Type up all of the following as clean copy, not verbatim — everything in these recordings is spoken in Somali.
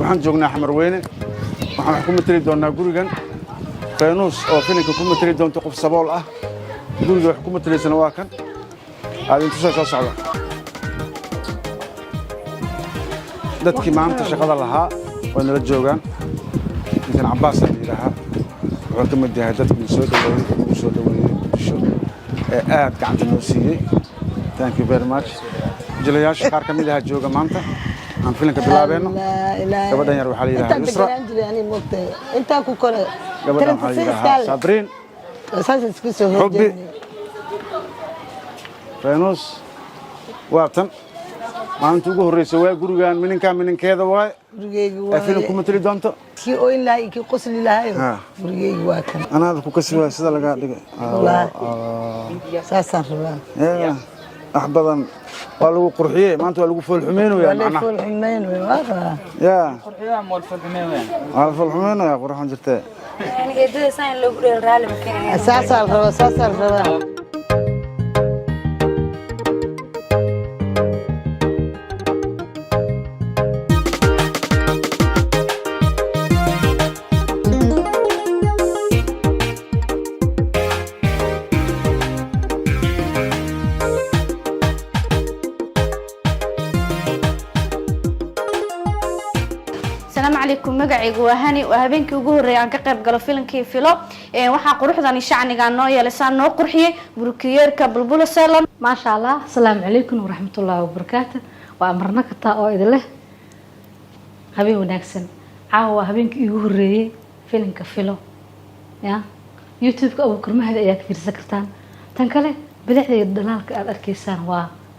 waxaan joognaa xamar weyne waxaan ku matali doonaa gurigan faynuus oo filinka ku matali doonto qof sabool ah guriga wax ku matalaysana waa kan aad inta soo socda dadkii maanta shaqada lahaa way nala joogaan ninkan Cabbaas la yiraahdaa wuxuu ka mid yahay dadkii soo dhaweeyay bulsho ee aad gacanta loo siiyay thank you very much jilayaasha qaar ka mid ah jooga maanta aan filinka bilaabeeno gabadhan yar waxa la yiraahdaa Yusra inta ku kore gabadhan waxa la yiraahdaa Sabreen asaas isku soo horjeedin Faynuus waatan maalinta ugu horreysay waa gurigan mininkeeda waay gurigeyga waa filim ku matali doonto kii oo ilaa ki qosli lahayo gurigeyga waa kan anaada ku kasbaa sida laga dhigay saasan rabaa wax badan waa lagu qurxiyay maanta waa lagu fool xumeynaya macna fool xumeynaya waa ya qurxiyaa mool fool xumeynaya fool xumeynaya qurxan jirtay aniga eedaysan loo gudeel raali ma keenay saasan rabaa السلام عليكم magacaygu waa hani waa habeenkii ugu horeeyay aan ka qayb galo filimkii filo waxa quruxdan shacniga noo yeelaysan noo qurxiyay burkiyeerka bulbul salon ma sha Allah assalamu alaykum wa rahmatullahi wa barakatuh wa amarna ka taa oo idin leh habeen wanaagsan caawa habeenkii ugu horeeyay filimka filo ya youtube ka ugu kormaada ayaa ka fiirsan kartaan tan kale bidixda dalaalka aad arkaysaan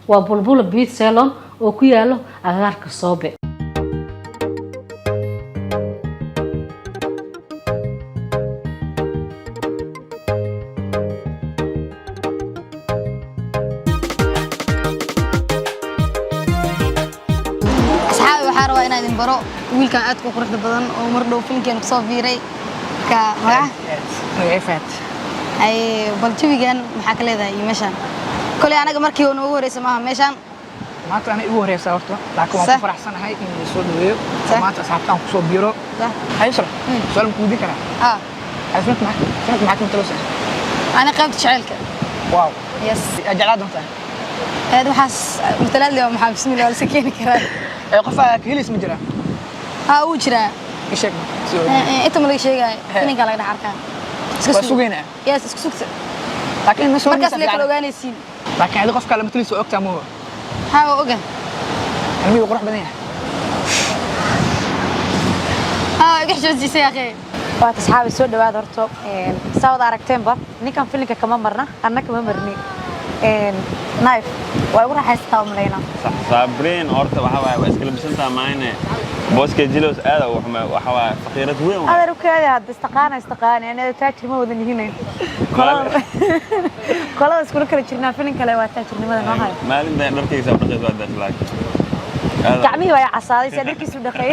waa bulbul beach salon oo ku yaalo agaarka Soobe baro wiilkan aad ku quruxda badan oo mar dhow filmkeen ku soo fiiray ka magacayfaad ay baljawigan maxaa ka leedahay meeshan kale anaga markii uu noogu horeysay maaha meeshan maanta ana igu horeysa horta laakiin waan ku faraxsanahay in la soo dhaweeyo maanta asxaabtaan ku soo biiro hayso su'aal ku weydiin karaa asmat maxaa ka taloosan ana qaybta jaceelka wow yes ajalaad doonta waxaas matalaad leh maxaa bismillaah wala sakeeni karaa qofka kaliis ma jira uu jira sheeg inta ma laga sheegay filinka laga dhaxarkaa iska sugayna yes iska sugta laakiin ma soo markaas la kala ogaanaysiin laakiin adiga qofka la mataliso ogtaa ma ها اوغا المي قروح بدنيا ها اخجوجيس يا اخي waad asxaabi soo dhawaad horto saawad aragteenba ninkan filinka kama marna annaka ma marni knife way ugu raaxaystaa umaleena Sabreen horta waxa iska labsantaa maayne booska jilos aad waxa faqiirad weyn aad rukaada had istaqaan ana taajir ma wadan yihiin kala isku kala jirnaa filin kale waa taajirnimada noo hay maalin baan dharkaysa dhaqayd waa daslaak gacmihi way casaaday sadarkiisu dhaqay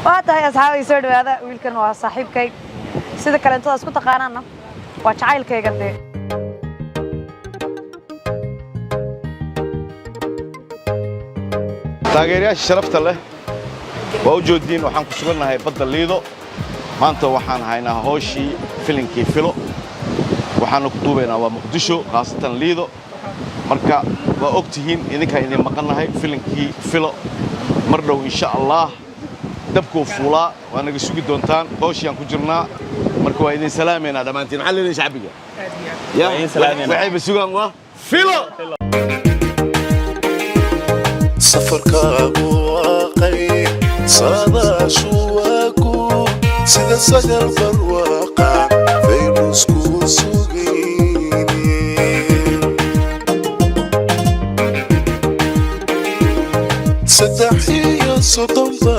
waa tahay asxaabi soo dhawaada wiilkan waa saaxiibkay sida kale inta isku taqaanaana waa jacaylkayga de taageerayaasha sharafta leh waa u joodiin waxaan ku sugannahay badda Liido maanta waxaan haynaa hooshii filinkii filo waxaan ku duubaynaa waa Muqdisho qaasatan Liido marka waa ogtihiin idinka inay maqannahay filinkii filo mar dhow insha Allah dabku fuulaa waa naga sugi doontaan hooshii aan ku jirnaa marka waa idin salaameena dhamaantiin maxaa leeyahay shacbiga yaa idin salaameena waxay basugaan waa filo safarkaagu waaqay saadaashu waagu sida sagal barwaaqa faynusku sugayni saddex iyo soddonba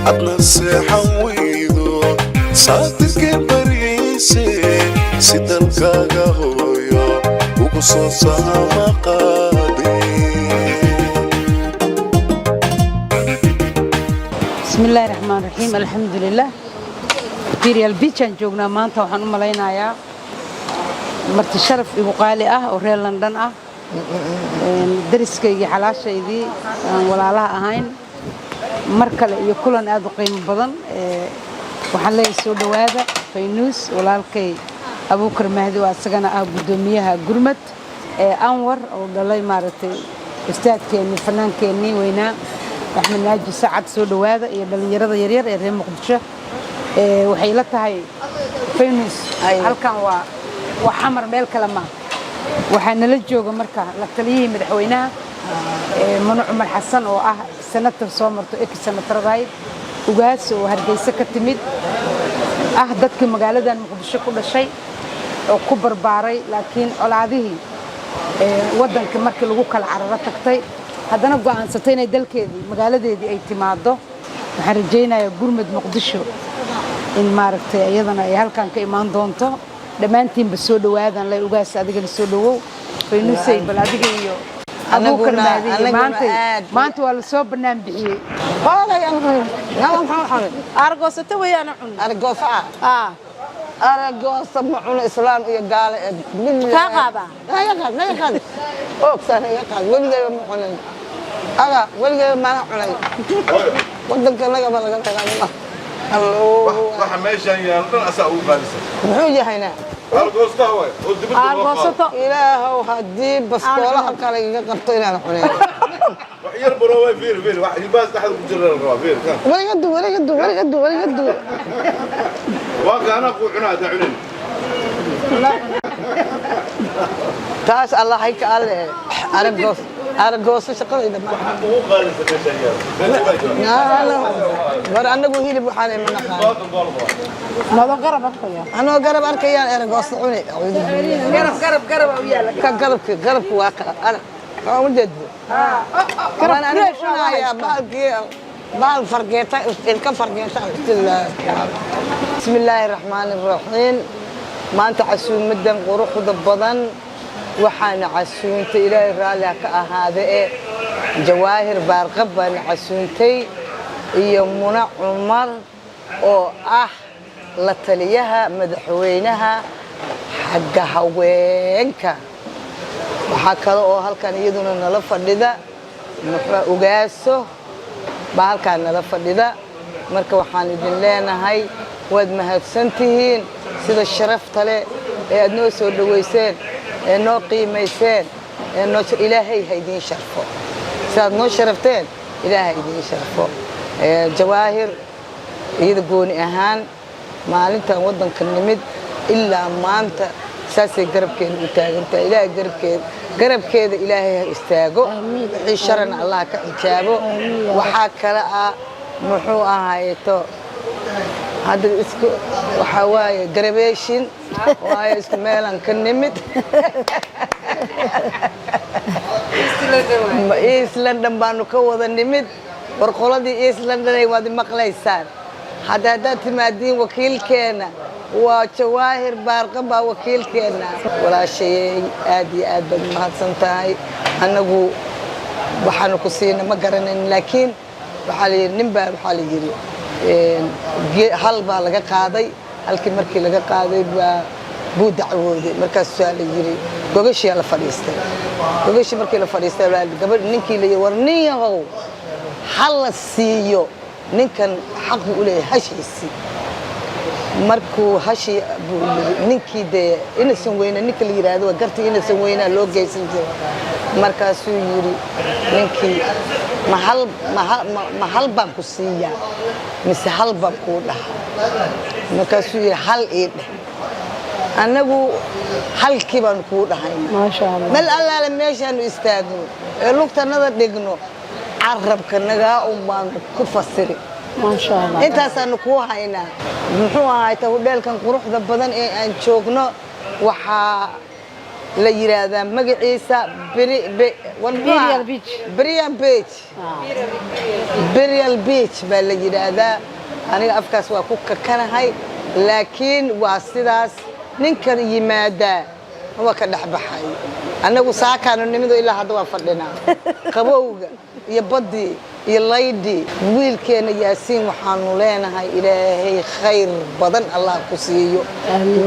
adna seexan weydo saatirkeen baryayse si dalkaaga hooyo ugu soo saama qaadin بسم الله الرحمن الرحيم الحمد لله بيريال بيتشان جوجنا مانتا وحن ملاينا يا مرت الشرف يقالي وريال لندن درس كي حلاشة دي ولا لها أهين mar kale iyo kulan aad u qiimo badan waxaan leeyahay soo dhawaada Faynuus walaalkay Abuukar Mahdi oo asagana ah gudoomiyaha gurmad Anwar oo dhalay maaragtay ustaadkeeni fanaankeeni weynaa Axmed Naaji Sacad soo dhawaada iyo dhalinyarada yaryar ee reer Muqdisho waxay la tahay Faynuus halkan waa xamar meel kale ma waxaana la jooga marka la taliyay madaxweynaha Manac Umar Xasan oo ah senator soo marto senatorada ugaas oo Hargeysa ka timid dadkii magaaladan Muqdisho ku dhashay oo ku barbaaray laakiin colaadihii wadanka markii lagu kala cararo tagtay haddana go'aansatay inay dalkeedii magaaladeedii ay timaado waxaan rajaynayaa gurmad Muqdisho in maaragtay iyadana ay halkan ka imaan doonto dhammaantiinba soo dhawaadan lay ugaas adigana soo dhawow Faynuusay bal adiga iyo Abuukar Mahdi maanta waa la soo banaan bixiyay argoosato wayaan cun argoosa argoosa ma cun islaam iyo gaale ka qaaba nayaqad oogsan yaqad waligeey ma cunin aga waligeey ma cunay wadanka laga tagaa waxa meeshan yaaldan asaa ugu qaadisa muxuu yahayna argoosta way oo dibadda argoosato ilaahow hadii baskoolaha kale iga qabto inaan cunay waxyar baro way fiir wax ilbaas dhaxal ku jira raba fiir kan waliga وانا اقول عناد عنين تاس الله هيك قال ارجوس شقيده ما هو قال لا ور انا اقول هيلي بحال من نقال ما قرب اركيا انا قرب اركيا ارجوس عني قرب وياك واقع انا ما ودد انا يا بالكي بال فرقيته الك فرقيته بسم الله الرحمن الرحيم ما انت عسوم مدن قروح بدن waxaana casuuntay ilaahay raali ka ahaade Jawaahir Baarqab baan casuuntay iyo Manac Umar oo ah la taliyaha madaxweynaha xagga haweenka waxa kale oo halkan iyaduna nala fadhida ugaaso baalkan nala fadhida marka waxaan idin leenahay waad mahadsantihiin sida sharafta leh ee aad noo soo dhaweyseen noo qiimeyseen noo ilaahay haydin sharfo saad noo sharafteen ilaahay haydin sharfo Jawaahir iyada gooni ahaan maalintan wadanka nimid ilaa maanta saasay garabkeena u taagantaa ilaahay garabkeeda ilaahay ha istaago wixii sharan Allah ka xijaabo waxa kala ah muxuu ahaayeeto هذا اسكو وحواي جربيشن وهاي اسكو ميلان كنمت إيسلندن بانو كوضا نمت ورقولدي إيسلندن يوادي مقليسان هذا تمادين وكيل كينا وجواهر بارقبة وكيل كينا ولا شيء آدي آدم ما هتسنتهاي أنو وحنو كسينا ما قرنين لكن وحالي نمبر وحالي جري hal baa laga qaaday halkii markii laga qaaday buu dacwooday markaas su'aal yiri gogashii la fadhiistay gogashii markii la fadhiistay gabadh ninkii la warniyahow hal siiyo ninkan xaq u leeyahay hashiisi markuu hashi ninkii de inaysan weyna ninka la yiraahdo gartii inaysan weyna loo geysan jiray markaas uu yiri ninkii ma hal baan ku siiya mise hal baan ku dhaha markaas uu yiri hal ii dheh anagu halkii baan ku dhahay ma sha Allah mal alla meeshaan istaagno ee lugtanada dhigno carabka naga baan ku fasiri ما شاء الله انت سنكو هاينا muxuu ahaay hudheelkan quruxda badan ee aan joogno waxa la yiraahdaa magaciisa Burial Beach baa la yiraahdaa aniga afkaas waa ku kakanahay laakiin waa sidaas ninkan yimaada waa ka dhaxbaxay anagu saakaano nimido ilaa hadda waa fadhinaa qabowga iyo badii iyo laydi wiilkeena Yaasiin waxaanu leenahay ilaahay khayr badan Allah ku siiyo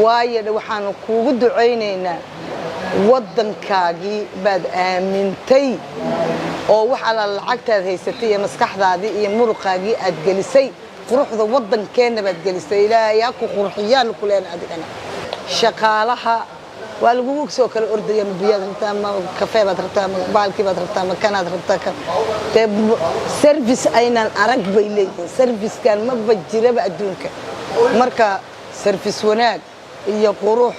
waayo waxaanu kuugu duceyneynaa wadankaagii baad aamintay oo wax ala lacagtaad haysatay iyo maskaxdaadii iyo muruqaagii aad gelisay quruxda waddankeena baad gelisay ilaahay ku qurxiyaan ku leen adigana shaqaalaha waa lagu soo kala ordaya biyaad rabtaa ma kafee baad rabtaa ma baalkii baad rabtaa ma kanaad rabtaa kan service aynan arag bay leeyihiin service-kan ma bajiraba adduunka marka service wanaag iyo qurux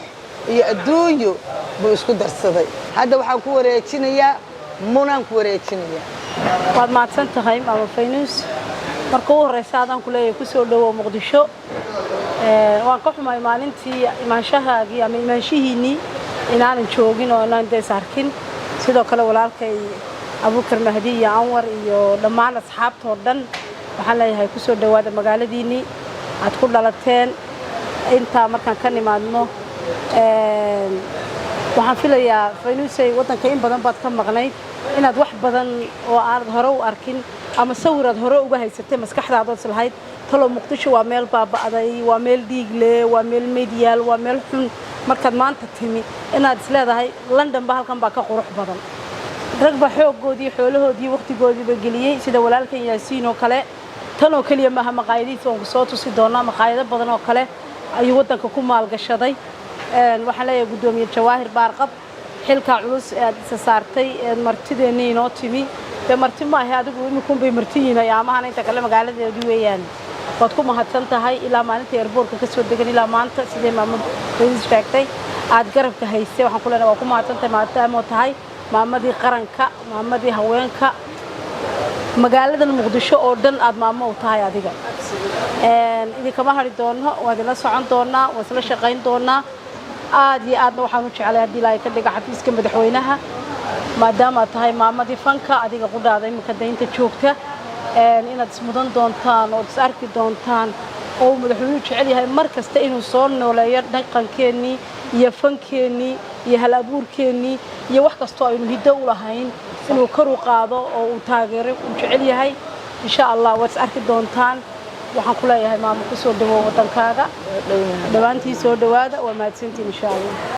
iyo adduunyo buu isku darsaday hadda waxaan ku wareejinayaa munaan ku wareejinayaa waad mahadsan tahay Maama Faynus marka ugu horeysa adaan ku leeyahay ku soo dhawow Muqdisho waan ka xumahay maalintii imaanshahaagii ama imaanshihiinii inaanan joogin oo aanan dees arkin sidoo kale walaalkay Abuukar Mahdi iyo Anwar iyo dhammaan asxaabtoo dhan waxaan leeyahay ku soo dhawaada magaaladiinii aad ku dhalateen inta markaan ka nimaadno waxaan filayaa Faynusay waddanka in badan baad ka maqnayd inaad wax badan oo aad hore u arkin ama sawiraad hore uga haysatay maskaxdaada oo lahayd talo Muqdisho waa meel baaba'day waa meel dhiig leh waa meel meediyaal waa meel xun markaad maanta timi inaad isleedahay London ba halkan baa ka qurux badan rag ba xooggoodii xoolahoodii waqtigoodii ba geliyay sida walaalkan Yaasiin oo kale tan oo kaliya ma aha maqaayadiisa oo soo tusi doona maqaayado badan oo kale ayuu waddanka ku maalgashaday waxaan leeyahay gudoomiye Jawaahir Baarqab xilka culus ee saartay martideena inoo timi marti ma aha adigu imikun bay martiyiin ayaamahan inta kale magaaladeedu weeyaan waad ku mahadsan tahay ilaa maalinta airportka ka soo degan ilaa maanta sidee maamud Faynus sheegtay aad garabka haysay waxaan ku leenahay waa ku mahadsan tahay maadaama tahay maamadii qaranka maamadii haweenka magaaladan Muqdisho oo dhan aad maamo u tahay adiga idinkama hari doono waad la socon doonaa waad la shaqayn doonaa aad iyo aadna waxaan u jecelahay haddii ilaahay ka dhiga xafiiska madaxweynaha maadaama tahay maamadii fanka adiga qudhaada imika daynta joogta inaad ismudan doontaan oo is arki doontaan oo madaxweynuhu jecel yahay mar kasta inuu soo nooleeyo dhaqankeennii iyo fankeenii iyo hal abuurkeennii iyo wax kastoo aynu hiddo u lahayn inuu kor u qaado oo uu taageero u jecel yahay insha Allah waad is arki doontaan waxaan ku leeyahay maamo ku soo dhawow waddankaaga dhawaantii soo dhawaada waa mahadsantiin insha Allah